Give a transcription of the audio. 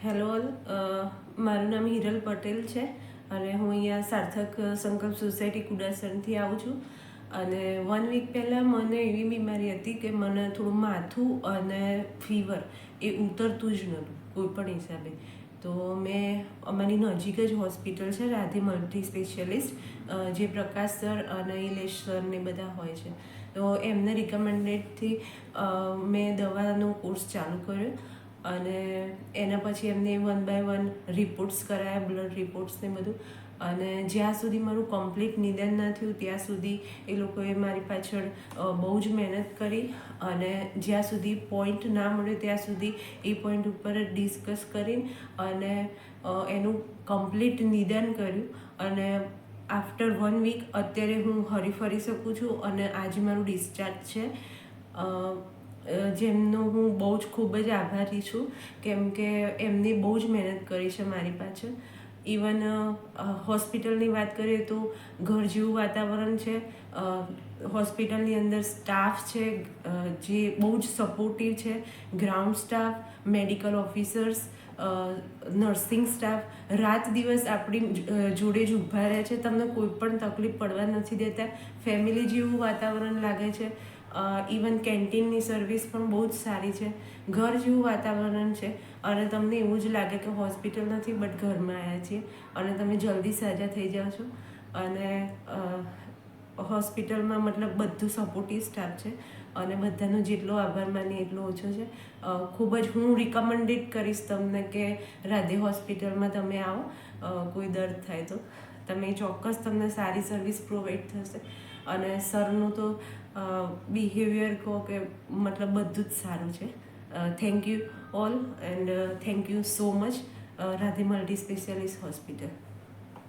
Hello all, મારું નામ હિરલ પટેલ છે અને હું અહીંયા સાર્થક સંકલ્પ સોસાયટી કુડાસણથી આવું છું. અને 1 વીક પહેલાં મને એવી બીમારી હતી કે મને થોડું માથું અને ફીવર એ ઉતરતું જ નહોતું કોઈ પણ હિસાબે. તો મેં અમારી નજીક જ હોસ્પિટલ છે રાધે મલ્ટી સ્પેશિયાલિસ્ટ, જે પ્રકાશ સર અને ઇલેશ સર ને બધા હોય છે. તો એમને રિકમેન્ડેડથી મેં દવાનો કોર્સ ચાલુ કર્યો અને એના પછી એમને 1 બાય 1 રિપોર્ટ્સ કરાયા, બ્લડ રિપોર્ટ્સ ને બધું. અને જ્યાં સુધી મારું કમ્પ્લીટ નિદાન ના થયું ત્યાં સુધી એ લોકોએ મારી પાછળ બહુ જ મહેનત કરી અને જ્યાં સુધી પોઈન્ટ ના મળ્યો ત્યાં સુધી એ પોઈન્ટ ઉપર ડિસ્કસ કરીને અને એનું કમ્પ્લીટ નિદાન કર્યું. અને આફ્ટર 1 વીક અત્યારે હું હરીફરી શકું છું અને આજે મારું ડિસ્ચાર્જ છે, જેમનો હું બહુ જ ખૂબ જ આભારી છું, કેમ કે એમને બહુ જ મહેનત કરી છે મારી પાછળ. ઇવન હોસ્પિટલની વાત કરીએ તો ઘર જેવું વાતાવરણ છે. હોસ્પિટલની અંદર સ્ટાફ છે જે બહુ જ સપોર્ટિવ છે. Ground staff, medical officers, nursing staff રાત દિવસ આપણી જોડે જ ઊભા રહે છે. તમને કોઈ પણ તકલીફ પડવા નથી દેતા. ફેમિલી જેવું વાતાવરણ લાગે છે. ઇવન કેન્ટીનની સર્વિસ પણ બહુ જ સારી છે. ઘર જેવું વાતાવરણ છે અને તમને એવું જ લાગે કે હોસ્પિટલ નથી બટ ઘરમાં આવ્યા છીએ અને તમે જલ્દી સાજા થઈ જાઓ છો. અને હોસ્પિટલમાં મતલબ બધું સપોર્ટિવ સ્ટાફ છે અને બધાનો જેટલો આભાર માનીએ એટલો ઓછો છે. ખૂબ જ હું રિકમેન્ડેડ કરીશ તમને કે રાધે હોસ્પિટલમાં તમે આવો. કોઈ દર્દ થાય તો તમે ચોક્કસ, તમને સારી સર્વિસ પ્રોવાઈડ થશે. અને સરનું તો બિહેવિયર કહો કે મતલબ બધું જ સારું છે. Thank you all and thank you so much Radhe multi specialist hospital.